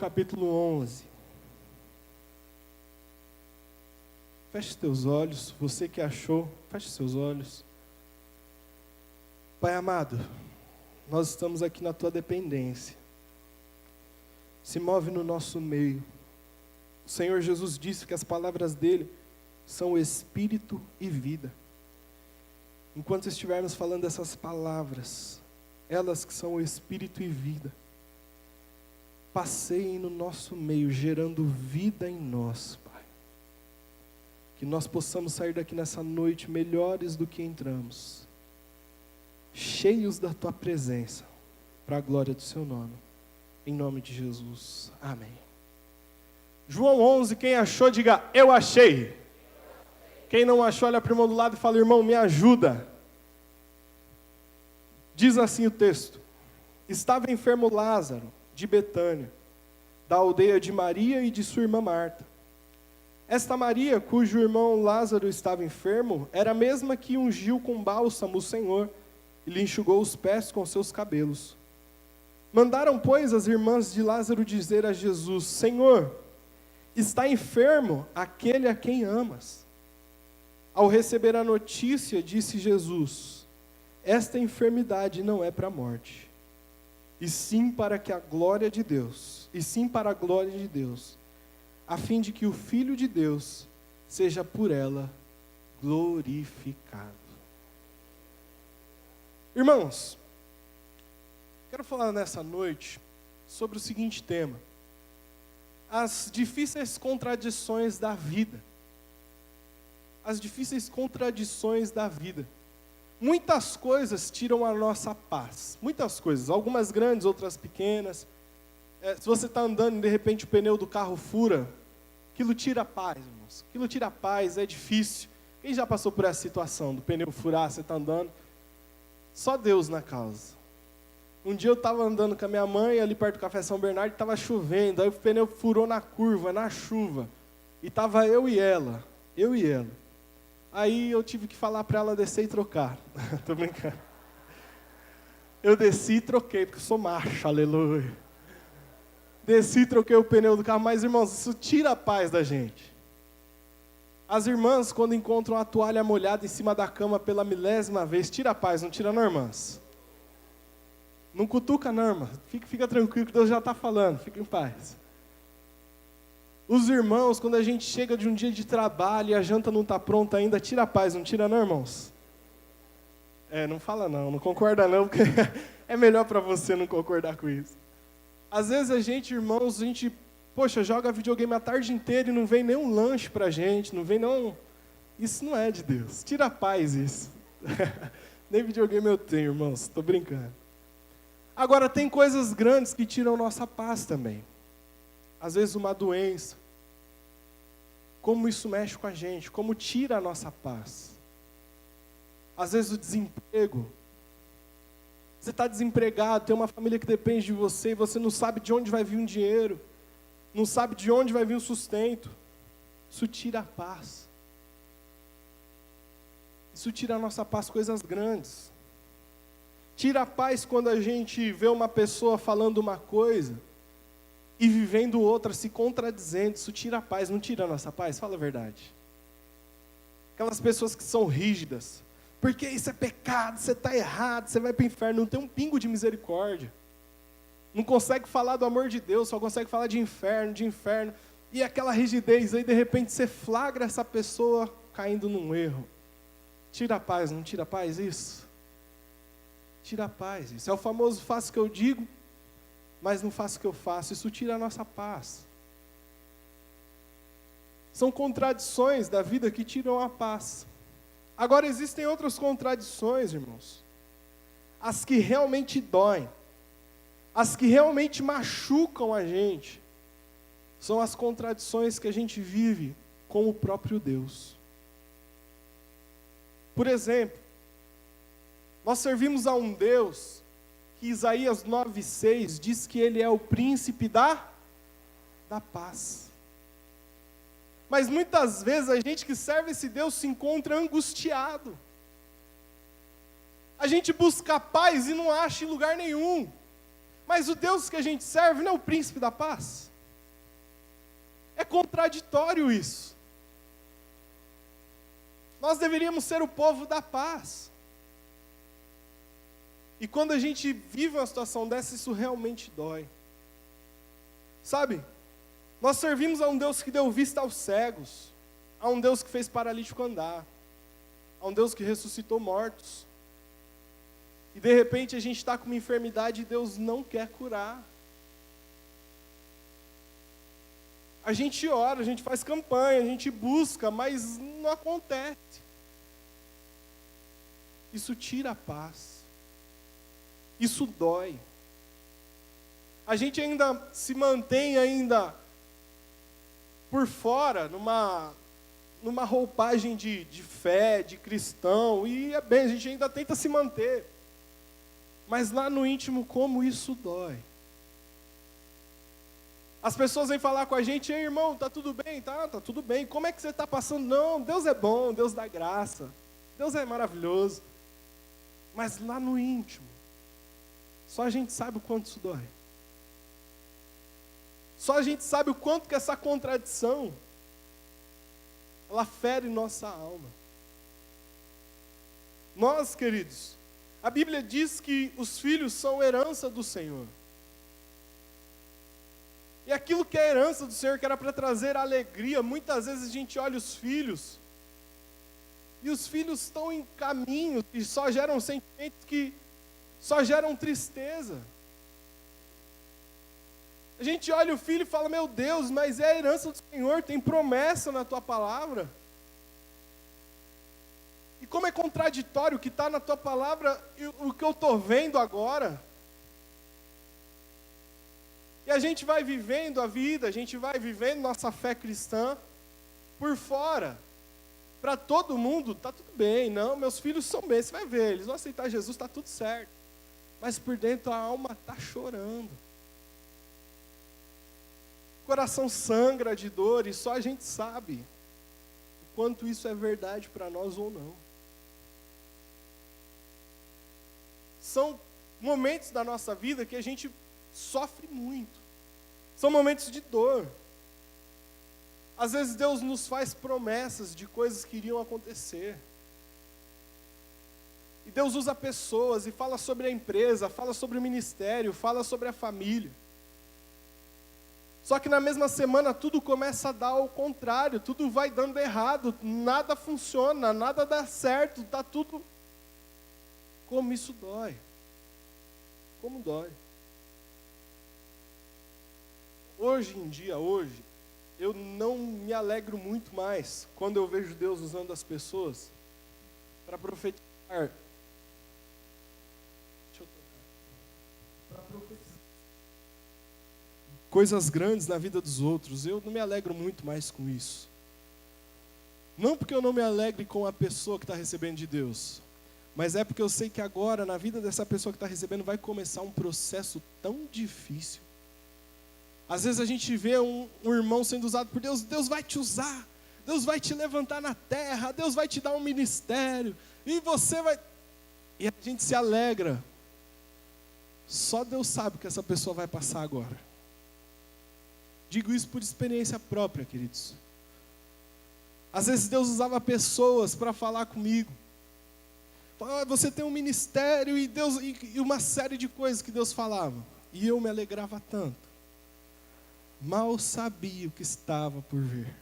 capítulo 11. Feche teus olhos, você que achou, feche seus olhos. Pai amado, nós estamos aqui na tua dependência. Se move no nosso meio. O Senhor Jesus disse que as palavras dele são espírito e vida. Enquanto estivermos falando essas palavras, elas que são o espírito e vida, passeiem no nosso meio, gerando vida em nós, Pai. Que nós possamos sair daqui nessa noite melhores do que entramos, cheios da tua presença, para a glória do seu nome. Em nome de Jesus. Amém. João 11, quem achou, diga, eu achei. Quem não achou, olha para o irmão do lado e fala, irmão, me ajuda. Diz assim o texto: estava enfermo Lázaro, de Betânia, da aldeia de Maria e de sua irmã Marta. Esta Maria, cujo irmão Lázaro estava enfermo, era a mesma que ungiu com bálsamo o Senhor e lhe enxugou os pés com seus cabelos. Mandaram, pois, as irmãs de Lázaro dizer a Jesus, Senhor, está enfermo aquele a quem amas. Ao receber a notícia, disse Jesus, esta enfermidade não é para a morte, e sim para a glória de Deus, a fim de que o Filho de Deus seja por ela glorificado. Irmãos, quero falar nessa noite sobre o seguinte tema: as difíceis contradições da vida. As difíceis contradições da vida. Muitas coisas tiram a nossa paz. Muitas coisas, algumas grandes, outras pequenas. Se você está andando e de repente o pneu do carro fura, aquilo tira a paz, irmãos. Aquilo tira a paz, é difícil. Quem já passou por essa situação do pneu furar, você está andando? Só Deus na causa. Um dia eu estava andando com a minha mãe ali perto do Café São Bernardo, estava chovendo, aí o pneu furou na curva, na chuva. E estava eu e ela. Aí eu tive que falar para ela descer e trocar. Tô brincando. Eu desci e troquei, porque eu sou macho, aleluia. Desci e troquei o pneu do carro, mas irmãos, isso tira a paz da gente. As irmãs, quando encontram a toalha molhada em cima da cama pela 1000ª vez, tira a paz, não tira não, irmãs? Não cutuca não, irmã. Fica tranquilo que Deus já está falando, fica em paz. Os irmãos, quando a gente chega de um dia de trabalho e a janta não está pronta ainda, tira a paz, não tira não, irmãos? Não fala não concorda não, porque é melhor para você não concordar com isso. Às vezes a gente, irmãos, joga videogame a tarde inteira e não vem nenhum lanche pra gente, não vem não. Isso não é de Deus, tira a paz isso. Nem videogame eu tenho, irmãos, estou brincando. Agora, tem coisas grandes que tiram nossa paz também. Às vezes uma doença. Como isso mexe com a gente, como tira a nossa paz. Às vezes o desemprego. Você está desempregado, tem uma família que depende de você, e você não sabe de onde vai vir o dinheiro, não sabe de onde vai vir o sustento. Isso tira a paz. Isso tira a nossa paz, coisas grandes. Tira a paz quando a gente vê uma pessoa falando uma coisa e vivendo outra, se contradizendo. Isso tira a paz, não tira a nossa paz? Fala a verdade. Aquelas pessoas que são rígidas. Porque isso é pecado, você está errado, você vai para o inferno. Não tem um pingo de misericórdia. Não consegue falar do amor de Deus, só consegue falar de inferno. E aquela rigidez aí, de repente, você flagra essa pessoa caindo num erro. Tira a paz, não tira a paz isso? Tira a paz. Isso é o famoso faço o que eu digo, mas não faço o que eu faço. Isso tira a nossa paz. São contradições da vida que tiram a paz. Agora existem outras contradições, irmãos. As que realmente doem. As que realmente machucam a gente. São as contradições que a gente vive com o próprio Deus. Por exemplo, nós servimos a um Deus que Isaías 9,6 diz que Ele é o príncipe da paz. Mas muitas vezes a gente que serve esse Deus se encontra angustiado. A gente busca paz e não acha em lugar nenhum. Mas o Deus que a gente serve não é o príncipe da paz. É contraditório isso. Nós deveríamos ser o povo da paz. E quando a gente vive uma situação dessa, isso realmente dói. Sabe? Nós servimos a um Deus que deu vista aos cegos, a um Deus que fez paralítico andar, a um Deus que ressuscitou mortos. E de repente a gente está com uma enfermidade e Deus não quer curar. A gente ora, a gente faz campanha, a gente busca, mas não acontece. Isso tira a paz. Isso dói. A gente ainda se mantém por fora, numa roupagem de fé, de cristão, e é bem, a gente ainda tenta se manter. Mas lá no íntimo, como isso dói. As pessoas vêm falar com a gente: ei, irmão, tá tudo bem? Tá tudo bem. Como é que você está passando? Não, Deus é bom, Deus dá graça, Deus é maravilhoso. Mas lá no íntimo, só a gente sabe o quanto isso dói. Só a gente sabe o quanto que essa contradição, ela fere nossa alma. Nós, queridos, a Bíblia diz que os filhos são herança do Senhor. E aquilo que é herança do Senhor, que era para trazer alegria, muitas vezes a gente olha os filhos, e os filhos estão em caminhos que só geram sentimentos que só geram tristeza. A gente olha o filho e fala: meu Deus, mas é a herança do Senhor, tem promessa na tua palavra. E como é contraditório o que está na tua palavra e o que eu estou vendo agora. E a gente vai vivendo a vida, a gente vai vivendo nossa fé cristã por fora. Para todo mundo, está tudo bem. Não, meus filhos são bem, você vai ver, eles vão aceitar Jesus, está tudo certo. Mas por dentro a alma está chorando. O coração sangra de dor e só a gente sabe o quanto isso é verdade para nós ou não. São momentos da nossa vida que a gente sofre muito. São momentos de dor. Às vezes Deus nos faz promessas de coisas que iriam acontecer. E Deus usa pessoas e fala sobre a empresa, fala sobre o ministério, fala sobre a família. Só que na mesma semana tudo começa a dar ao contrário, tudo vai dando errado, nada funciona, nada dá certo, está tudo... Como isso dói. Como dói. Hoje em dia, eu não me alegro muito mais quando eu vejo Deus usando as pessoas para profetizar. Deixa eu tocar. Para profetizar coisas grandes na vida dos outros. Eu não me alegro muito mais com isso. Não porque eu não me alegre com a pessoa que está recebendo de Deus, mas é porque eu sei que agora, na vida dessa pessoa que está recebendo, vai começar um processo tão difícil. Às vezes a gente vê um irmão sendo usado por Deus, Deus vai te usar, Deus vai te levantar na terra, Deus vai te dar um ministério, e você vai... E a gente se alegra. Só Deus sabe o que essa pessoa vai passar agora. Digo isso por experiência própria, queridos. Às vezes Deus usava pessoas para falar comigo. Você tem um ministério e uma série de coisas que Deus falava. E eu me alegrava tanto. Mal sabia o que estava por vir.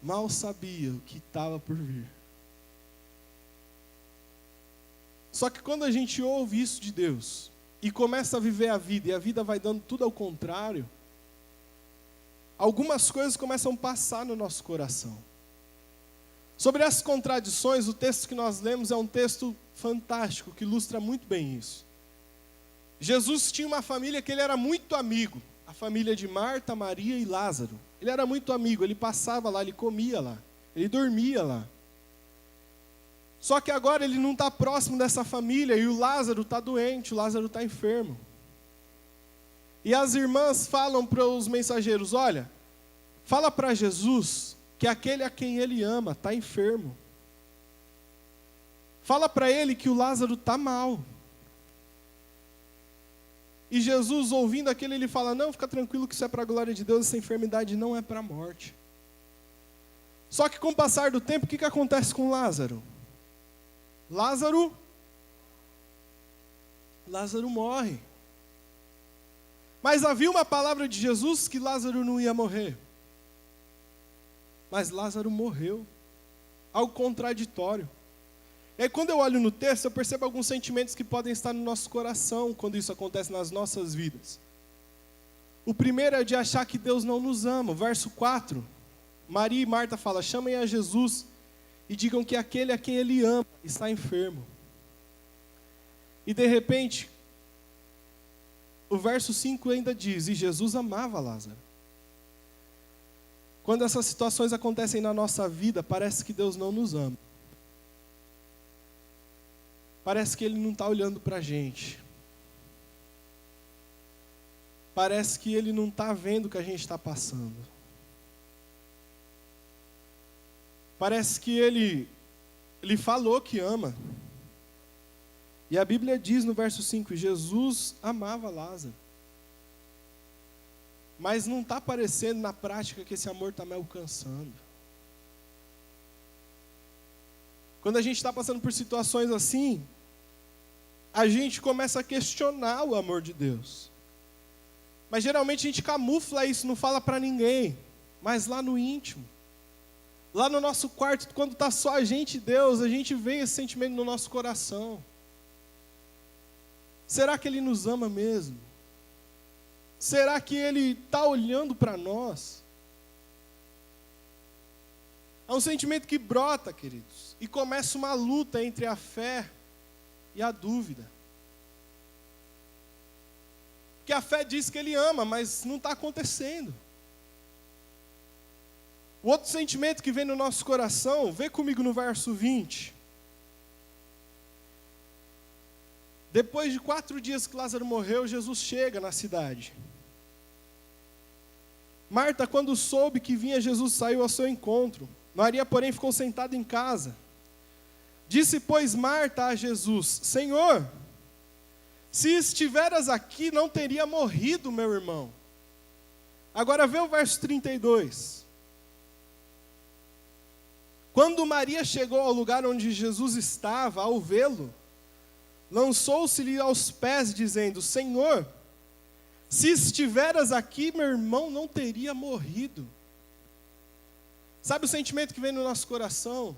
Mal sabia o que estava por vir. Só que quando a gente ouve isso de Deus e começa a viver a vida, e a vida vai dando tudo ao contrário, algumas coisas começam a passar no nosso coração. Sobre essas contradições, o texto que nós lemos é um texto fantástico, que ilustra muito bem isso. Jesus tinha uma família que ele era muito amigo, a família de Marta, Maria e Lázaro. Ele era muito amigo, ele passava lá, ele comia lá, ele dormia lá. Só que agora ele não está próximo dessa família e o Lázaro está doente, o Lázaro está enfermo. E as irmãs falam para os mensageiros: olha, fala para Jesus que aquele a quem ele ama está enfermo. Fala para ele que o Lázaro está mal. E Jesus, ouvindo aquilo, ele fala, não, fica tranquilo que isso é para a glória de Deus, essa enfermidade não é para a morte. Só que com o passar do tempo, o que acontece com Lázaro? Lázaro morre. Mas havia uma palavra de Jesus que Lázaro não ia morrer. Mas Lázaro morreu. Algo contraditório. E aí quando eu olho no texto, eu percebo alguns sentimentos que podem estar no nosso coração quando isso acontece nas nossas vidas. O primeiro é de achar que Deus não nos ama. Verso 4, Maria e Marta falam, chamem a Jesus e digam que aquele a quem ele ama está enfermo. E de repente, o verso 5 ainda diz, e Jesus amava Lázaro. Quando essas situações acontecem na nossa vida, parece que Deus não nos ama. Parece que Ele não está olhando para a gente. Parece que Ele não está vendo o que a gente está passando. Parece que Ele falou que ama. E a Bíblia diz no verso 5, Jesus amava Lázaro. Mas não está parecendo na prática que esse amor está me alcançando. Quando a gente está passando por situações assim, a gente começa a questionar o amor de Deus. Mas geralmente a gente camufla isso, não fala para ninguém. Mas lá no íntimo, lá no nosso quarto, quando está só a gente e Deus, a gente vê esse sentimento no nosso coração. Será que Ele nos ama mesmo? Será que Ele está olhando para nós? É um sentimento que brota, queridos, e começa uma luta entre a fé e a dúvida. Que a fé diz que Ele ama, mas não está acontecendo. O outro sentimento que vem no nosso coração, vê comigo no verso 20. Depois de 4 dias que Lázaro morreu, Jesus chega na cidade. Marta, quando soube que vinha Jesus, saiu ao seu encontro. Maria, porém, ficou sentada em casa. Disse, pois, Marta a Jesus, Senhor, se estiveras aqui, não teria morrido meu irmão. Agora vê o verso 32. Quando Maria chegou ao lugar onde Jesus estava, ao vê-lo, lançou-se-lhe aos pés, dizendo, Senhor, se estiveras aqui, meu irmão não teria morrido. Sabe o sentimento que vem no nosso coração?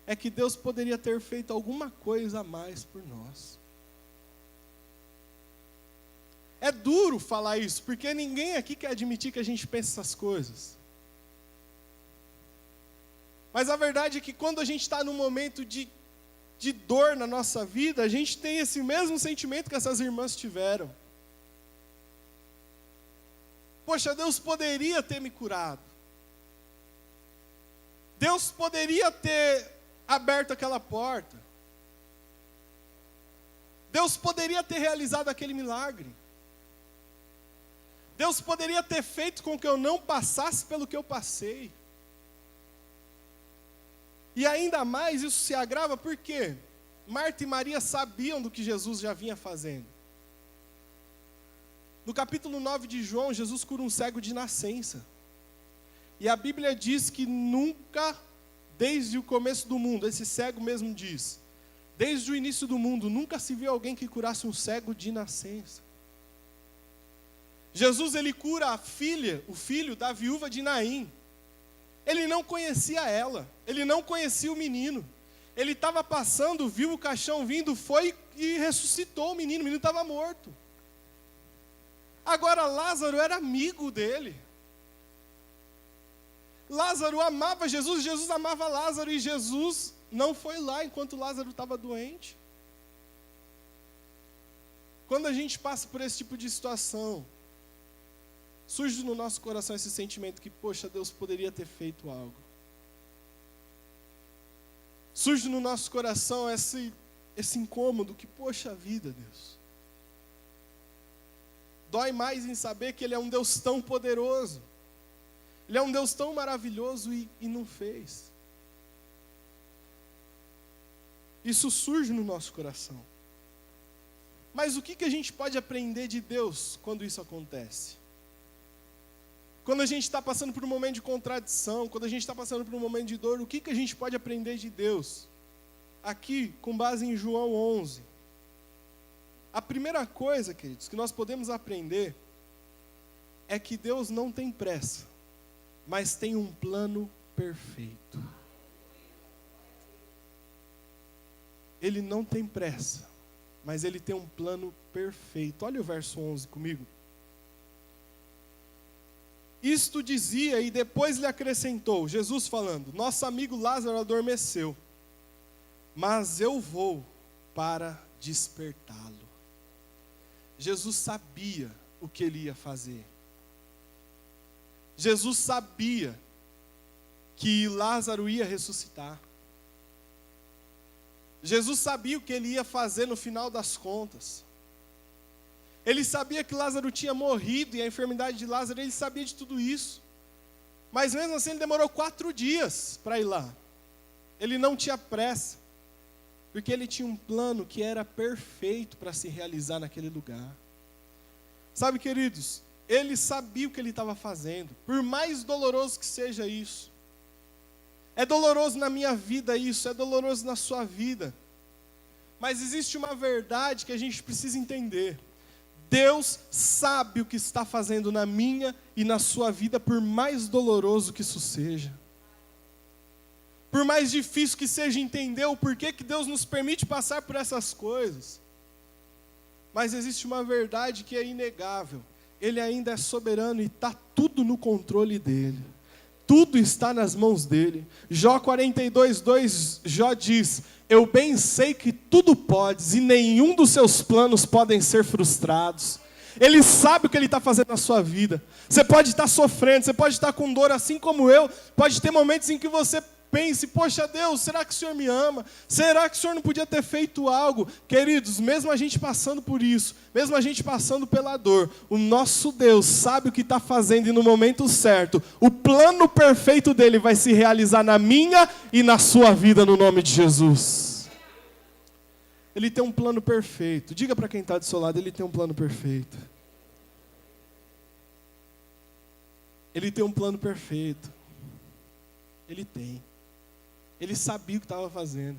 É que Deus poderia ter feito alguma coisa a mais por nós. É duro falar isso, porque ninguém aqui quer admitir que a gente pensa essas coisas. Mas a verdade é que quando a gente está num momento de dor na nossa vida, a gente tem esse mesmo sentimento que essas irmãs tiveram. Poxa, Deus poderia ter me curado. Deus poderia ter aberto aquela porta. Deus poderia ter realizado aquele milagre. Deus poderia ter feito com que eu não passasse pelo que eu passei. E ainda mais isso se agrava porque Marta e Maria sabiam do que Jesus já vinha fazendo. No capítulo 9 de João, Jesus cura um cego de nascença. E a Bíblia diz que nunca, desde o começo do mundo, esse cego mesmo diz, desde o início do mundo, nunca se viu alguém que curasse um cego de nascença. Jesus, ele cura o filho da viúva de Naim. Ele não conhecia ela, ele não conhecia o menino. Ele estava passando, viu o caixão vindo, foi e ressuscitou o menino estava morto. Agora Lázaro era amigo dele. Lázaro amava Jesus, Jesus amava Lázaro, e Jesus não foi lá enquanto Lázaro estava doente. Quando a gente passa por esse tipo de situação, surge no nosso coração esse sentimento que, poxa, Deus poderia ter feito algo. Surge no nosso coração esse incômodo que, poxa vida, Deus. Dói mais em saber que Ele é um Deus tão poderoso. Ele é um Deus tão maravilhoso e não fez. Isso surge no nosso coração. Mas o que a gente pode aprender de Deus quando isso acontece? Quando a gente está passando por um momento de contradição, quando a gente está passando por um momento de dor, o que a gente pode aprender de Deus? Aqui, com base em João 11. A primeira coisa, queridos, que nós podemos aprender é que Deus não tem pressa, mas tem um plano perfeito. Ele não tem pressa, mas Ele tem um plano perfeito. Olha o verso 11 comigo. Isto dizia e depois lhe acrescentou, Jesus falando, nosso amigo Lázaro adormeceu, mas eu vou para despertá-lo. Jesus sabia o que Ele ia fazer. Jesus sabia que Lázaro ia ressuscitar. Jesus sabia o que Ele ia fazer no final das contas. Ele sabia que Lázaro tinha morrido e a enfermidade de Lázaro, Ele sabia de tudo isso. Mas mesmo assim Ele demorou 4 dias para ir lá. Ele não tinha pressa, porque Ele tinha um plano que era perfeito para se realizar naquele lugar. Sabe, queridos, Ele sabia o que Ele estava fazendo, por mais doloroso que seja isso. É doloroso na minha vida isso, é doloroso na sua vida. Mas existe uma verdade que a gente precisa entender. Deus sabe o que está fazendo na minha e na sua vida, por mais doloroso que isso seja. Por mais difícil que seja entender o porquê que Deus nos permite passar por essas coisas. Mas existe uma verdade que é inegável. Ele ainda é soberano e está tudo no controle dele. Tudo está nas mãos dele. Jó 42:2, Jó diz, eu bem sei que tudo podes e nenhum dos seus planos podem ser frustrados. Ele sabe o que Ele está fazendo na sua vida. Você pode estar sofrendo, você pode estar com dor assim como eu. Pode ter momentos em que você pense, poxa Deus, será que o Senhor me ama? Será que o Senhor não podia ter feito algo? Queridos, mesmo a gente passando por isso, mesmo a gente passando pela dor, o nosso Deus sabe o que está fazendo e no momento certo, o plano perfeito dEle vai se realizar na minha e na sua vida no nome de Jesus. Ele tem um plano perfeito. Diga para quem está do seu lado, Ele tem um plano perfeito. Ele tem um plano perfeito. Ele tem. Ele sabia o que estava fazendo.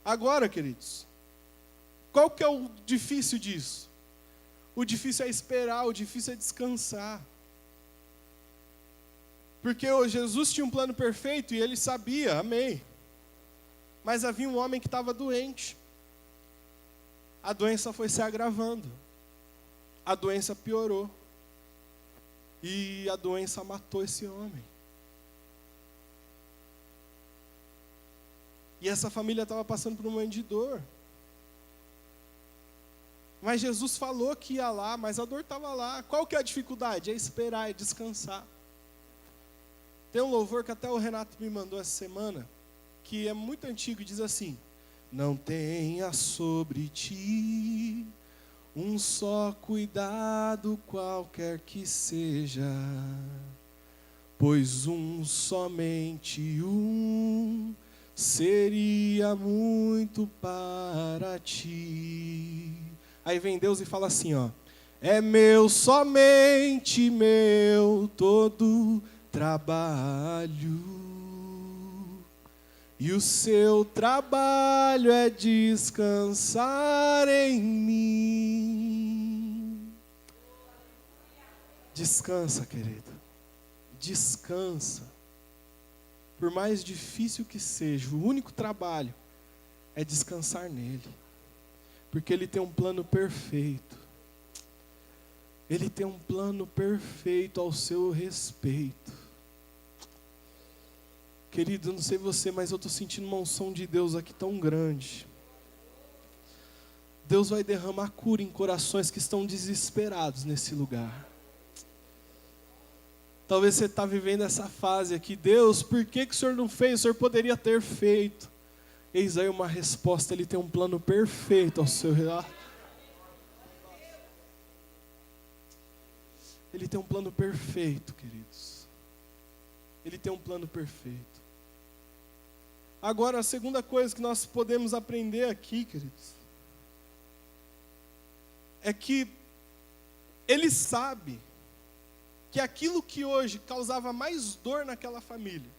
Agora, queridos, qual que é o difícil disso? O difícil é esperar, o difícil é descansar. Porque Jesus tinha um plano perfeito e Ele sabia, amém. Mas havia um homem que estava doente. A doença foi se agravando. A doença piorou. E a doença matou esse homem. E essa família estava passando por um momento de dor. Mas Jesus falou que ia lá, mas a dor estava lá. Qual que é a dificuldade? É esperar, é descansar. Tem um louvor que até o Renato me mandou essa semana, que é muito antigo e diz assim, não tenha sobre ti um só cuidado qualquer que seja, pois somente um seria muito para ti. Aí vem Deus e fala assim, ó, é meu, somente meu, todo trabalho. E o seu trabalho é descansar em mim. Descansa, querido. Descansa. Por mais difícil que seja, o único trabalho é descansar nele. Porque Ele tem um plano perfeito. Ele tem um plano perfeito ao seu respeito. Querido, eu não sei você, mas eu estou sentindo uma unção de Deus aqui tão grande. Deus vai derramar cura em corações que estão desesperados nesse lugar. Talvez você está vivendo essa fase aqui. Deus, por que o Senhor não fez? O Senhor poderia ter feito. Eis aí uma resposta. Ele tem um plano perfeito ao seu redor. Ele tem um plano perfeito, queridos. Ele tem um plano perfeito. Agora, a segunda coisa que nós podemos aprender aqui, queridos, é que ele sabe que aquilo que hoje causava mais dor naquela família,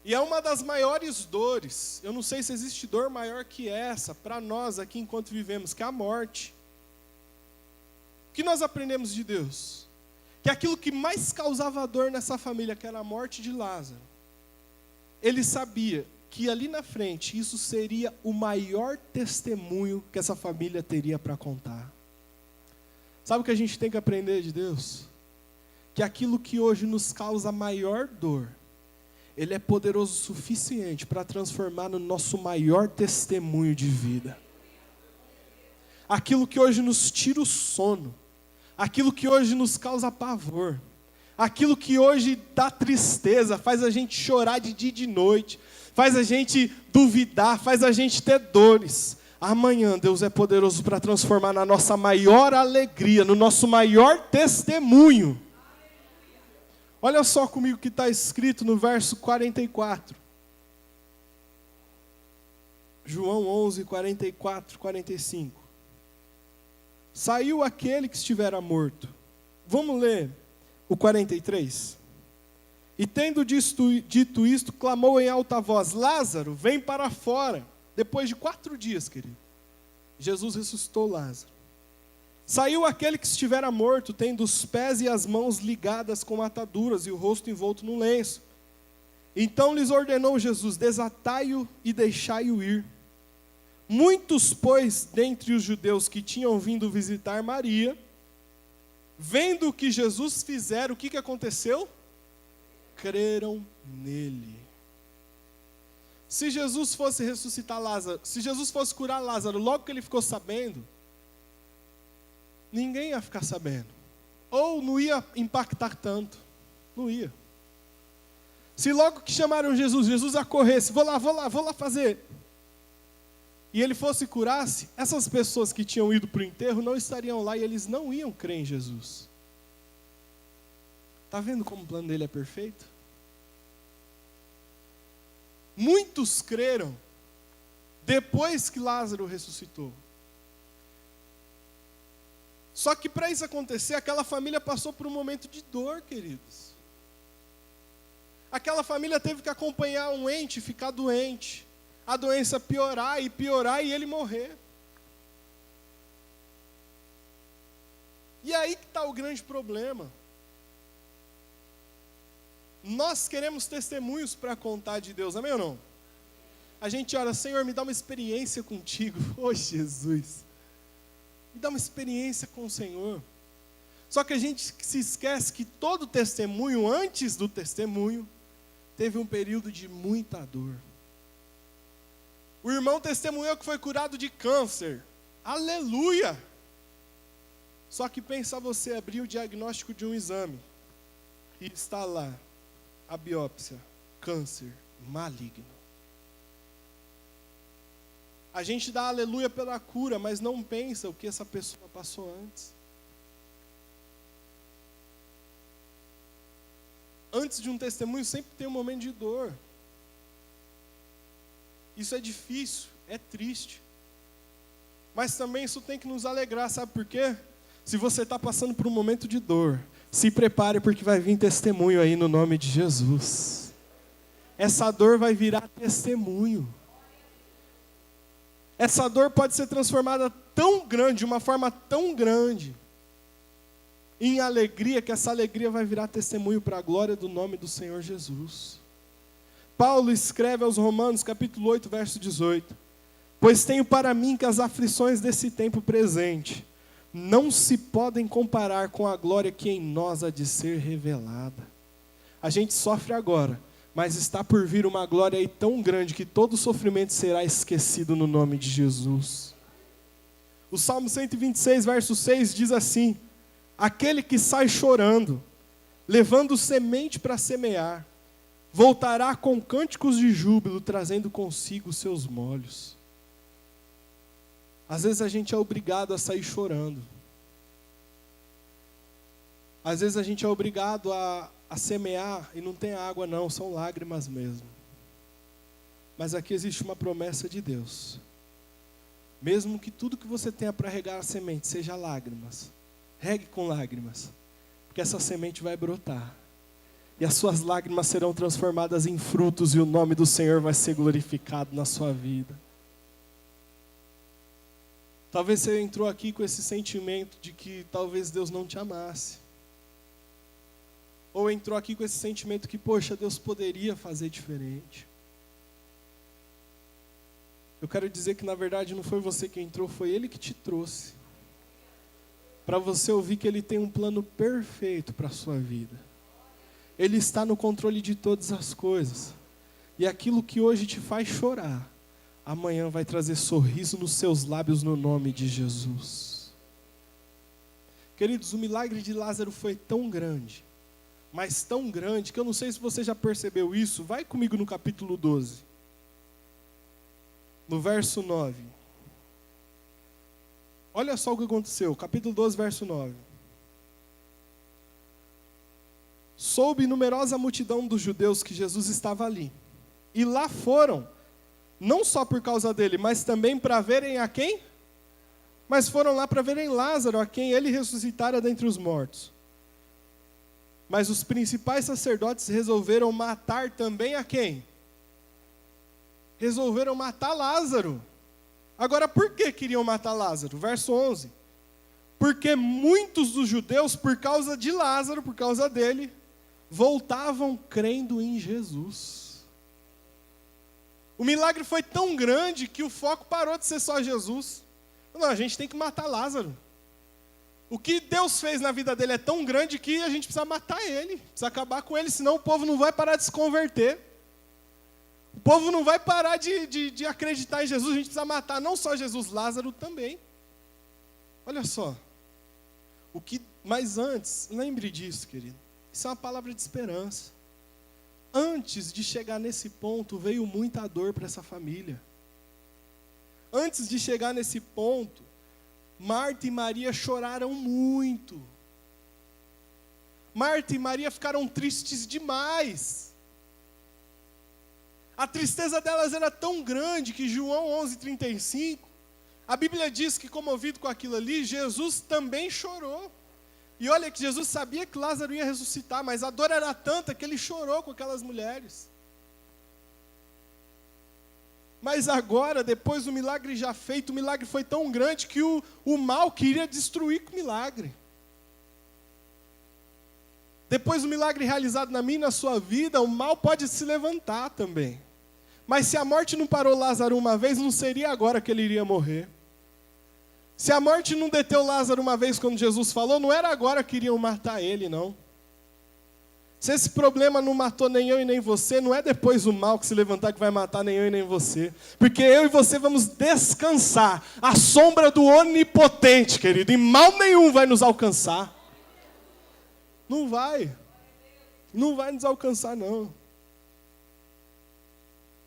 e é uma das maiores dores, eu não sei se existe dor maior que essa, para nós aqui enquanto vivemos, que é a morte. O que nós aprendemos de Deus? Que aquilo que mais causava dor nessa família, que era a morte de Lázaro, ele sabia que ali na frente, isso seria o maior testemunho que essa família teria para contar. Sabe o que a gente tem que aprender de Deus? Que aquilo que hoje nos causa maior dor, Ele é poderoso o suficiente para transformar no nosso maior testemunho de vida. Aquilo que hoje nos tira o sono, aquilo que hoje nos causa pavor, aquilo que hoje dá tristeza, faz a gente chorar de dia e de noite, faz a gente duvidar, faz a gente ter dores. Amanhã Deus é poderoso para transformar na nossa maior alegria, no nosso maior testemunho. Olha só comigo o que está escrito no verso 44. João 11, 44, 45. Saiu aquele que estivera morto. Vamos ler o 43. E tendo dito isto, clamou em alta voz: Lázaro, vem para fora. Depois de 4 dias, querido, Jesus ressuscitou Lázaro. Saiu aquele que estivera morto, tendo os pés e as mãos ligadas com ataduras e o rosto envolto num lenço. Então lhes ordenou Jesus: desatai-o e deixai-o ir. Muitos, pois, dentre os judeus que tinham vindo visitar Maria, vendo o que Jesus fizera, o que aconteceu? Creram nele. Se Jesus fosse ressuscitar Lázaro, se Jesus fosse curar Lázaro, logo que ele ficou sabendo, ninguém ia ficar sabendo. Ou não ia impactar tanto. Não ia. Se logo que chamaram Jesus acorresse, vou lá fazer. E ele fosse curasse, essas pessoas que tinham ido para o enterro não estariam lá e eles não iam crer em Jesus. Está vendo como o plano dele é perfeito? Muitos creram depois que Lázaro ressuscitou. Só que para isso acontecer, aquela família passou por um momento de dor, queridos. Aquela família teve que acompanhar um ente ficar doente, a doença piorar e ele morrer. E aí que está o grande problema. Nós queremos testemunhos para contar de Deus, amém ou não? A gente ora: Senhor, me dá uma experiência contigo. Oh, Jesus, me dá uma experiência com o Senhor. Só que a gente se esquece que todo testemunho, antes do testemunho, teve um período de muita dor. O irmão testemunhou que foi curado de câncer. Aleluia! Só que pensa você abrir o diagnóstico de um exame e está lá a biópsia: câncer maligno. A gente dá aleluia pela cura, mas não pensa o que essa pessoa passou antes. Antes de um testemunho sempre tem um momento de dor. Isso é difícil, é triste. Mas também isso tem que nos alegrar, sabe por quê? Se você está passando por um momento de dor, se prepare, porque vai vir testemunho aí no nome de Jesus. Essa dor vai virar testemunho. Essa dor pode ser transformada tão grande, de uma forma tão grande, em alegria, que essa alegria vai virar testemunho para a glória do nome do Senhor Jesus. Paulo escreve aos Romanos, capítulo 8, verso 18: pois tenho para mim que as aflições desse tempo presente não se podem comparar com a glória que em nós há de ser revelada. A gente sofre agora, mas está por vir uma glória aí tão grande que todo sofrimento será esquecido no nome de Jesus. O Salmo 126, verso 6 diz assim: aquele que sai chorando, levando semente para semear, voltará com cânticos de júbilo, trazendo consigo os seus molhos. Às vezes a gente é obrigado a sair chorando. Às vezes a gente é obrigado a semear e não tem água não, são lágrimas mesmo. Mas aqui existe uma promessa de Deus. Mesmo que tudo que você tenha para regar a semente seja lágrimas, regue com lágrimas, porque essa semente vai brotar. E as suas lágrimas serão transformadas em frutos e o nome do Senhor vai ser glorificado na sua vida. Talvez você entrou aqui com esse sentimento de que talvez Deus não te amasse. Ou entrou aqui com esse sentimento que, poxa, Deus poderia fazer diferente. Eu quero dizer que na verdade não foi você que entrou, foi Ele que te trouxe. Para você ouvir que Ele tem um plano perfeito para a sua vida. Ele está no controle de todas as coisas. E aquilo que hoje te faz chorar, amanhã vai trazer sorriso nos seus lábios no nome de Jesus. Queridos, o milagre de Lázaro foi tão grande, mas tão grande, que eu não sei se você já percebeu isso. Vai comigo no capítulo 12. No verso 9. Olha só o que aconteceu. Capítulo 12, verso 9. Soube numerosa multidão dos judeus que Jesus estava ali. E lá foram, não só por causa dele, mas também para verem a quem? Mas foram lá para verem Lázaro, a quem ele ressuscitara dentre os mortos. Mas os principais sacerdotes resolveram matar também a quem? Resolveram matar Lázaro. Agora, por que queriam matar Lázaro? Verso 11. Porque muitos dos judeus, por causa de Lázaro, por causa dele, voltavam crendo em Jesus. O milagre foi tão grande que o foco parou de ser só Jesus. Não, a gente tem que matar Lázaro. O que Deus fez na vida dele é tão grande que a gente precisa matar ele, precisa acabar com ele, senão o povo não vai parar de se converter. O povo não vai parar de acreditar em Jesus, a gente precisa matar não só Jesus, Lázaro também. Olha só. Mas antes, lembre disso, querido. Isso é uma palavra de esperança. Antes de chegar nesse ponto, veio muita dor para essa família. Antes de chegar nesse ponto, Marta e Maria choraram muito. Marta e Maria ficaram tristes demais. A tristeza delas era tão grande que João 11:35, a Bíblia diz que, comovido com aquilo ali, Jesus também chorou. E olha que Jesus sabia que Lázaro ia ressuscitar, mas a dor era tanta que ele chorou com aquelas mulheres. Mas agora, depois do milagre já feito, o milagre foi tão grande que o mal queria destruir com o milagre. Depois do milagre realizado na minha e na sua vida, o mal pode se levantar também. Mas se a morte não parou Lázaro uma vez, não seria agora que ele iria morrer. Se a morte não deteu Lázaro uma vez quando Jesus falou, não era agora que iriam matar ele, não. Se esse problema não matou nem eu e nem você, não é depois o mal que se levantar que vai matar nem eu e nem você. Porque eu e você vamos descansar à sombra do onipotente, querido. E mal nenhum vai nos alcançar. Não vai. Não vai nos alcançar, não.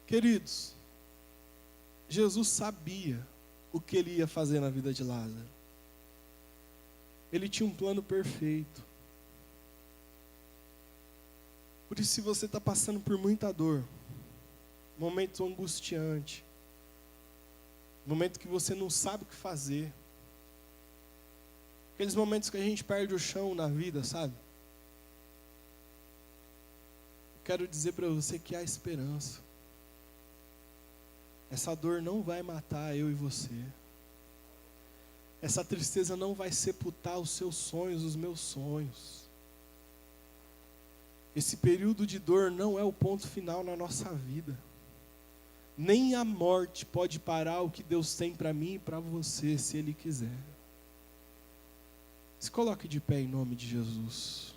Queridos, Jesus sabia o que ele ia fazer na vida de Lázaro. Ele tinha um plano perfeito. Por isso, se você está passando por muita dor, momento angustiante, momento que você não sabe o que fazer, aqueles momentos que a gente perde o chão na vida, sabe? Eu quero dizer para você que há esperança. Essa dor não vai matar eu e você. Essa tristeza não vai sepultar os seus sonhos, os meus sonhos. Esse período de dor não é o ponto final na nossa vida. Nem a morte pode parar o que Deus tem para mim e para você, se Ele quiser. Se coloque de pé em nome de Jesus.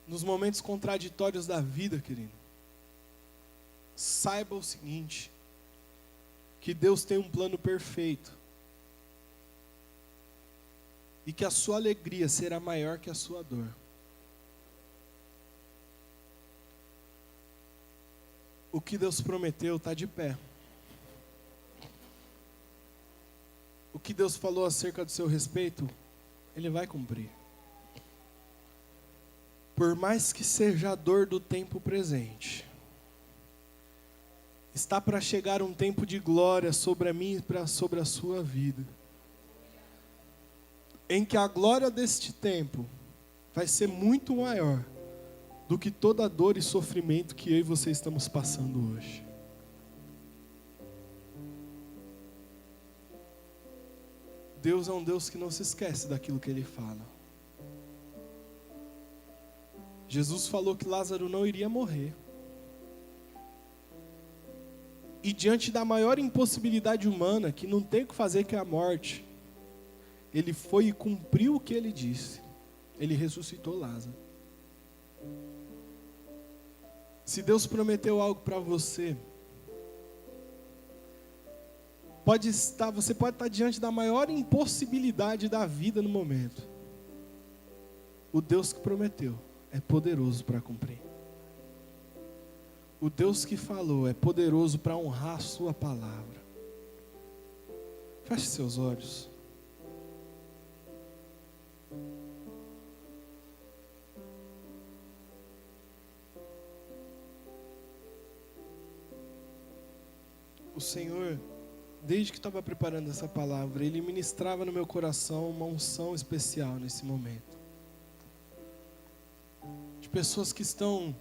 Nos momentos contraditórios da vida, querido, saiba o seguinte, que Deus tem um plano perfeito e que a sua alegria será maior que a sua dor. O que Deus prometeu está de pé. O que Deus falou acerca do seu respeito Ele vai cumprir. Por mais que seja a dor do tempo presente, está para chegar um tempo de glória sobre a mim e sobre a sua vida, em que a glória deste tempo vai ser muito maior do que toda a dor e sofrimento que eu e você estamos passando hoje. Deus é um Deus que não se esquece daquilo que Ele fala. Jesus falou que Lázaro não iria morrer. E diante da maior impossibilidade humana, que não tem o que fazer, que é a morte, Ele foi e cumpriu o que Ele disse. Ele ressuscitou Lázaro. Se Deus prometeu algo para você, você pode estar diante da maior impossibilidade da vida no momento. O Deus que prometeu é poderoso para cumprir. O Deus que falou é poderoso para honrar a sua palavra. Feche seus olhos. O Senhor, desde que estava preparando essa palavra, Ele ministrava no meu coração uma unção especial nesse momento. De pessoas que estão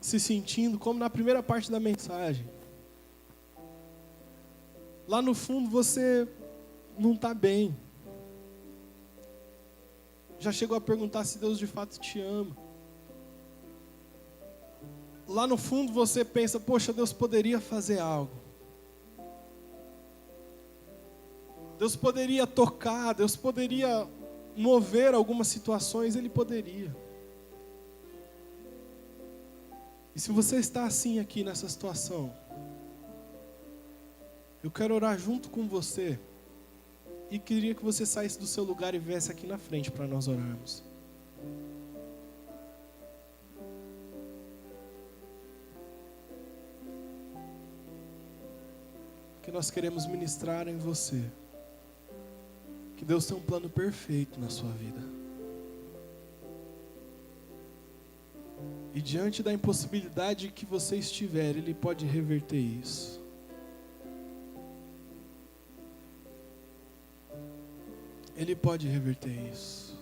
se sentindo como na primeira parte da mensagem. Lá no fundo você não está bem. Já chegou a perguntar se Deus de fato te ama. Lá no fundo você pensa, poxa, Deus poderia fazer algo. Deus poderia tocar, Deus poderia mover algumas situações, Ele poderia. E se você está assim aqui nessa situação, eu quero orar junto com você e queria que você saísse do seu lugar e viesse aqui na frente para nós orarmos. Que nós queremos ministrar em você que Deus tem um plano perfeito na sua vida. E diante da impossibilidade que você estiver, Ele pode reverter isso. Ele pode reverter isso.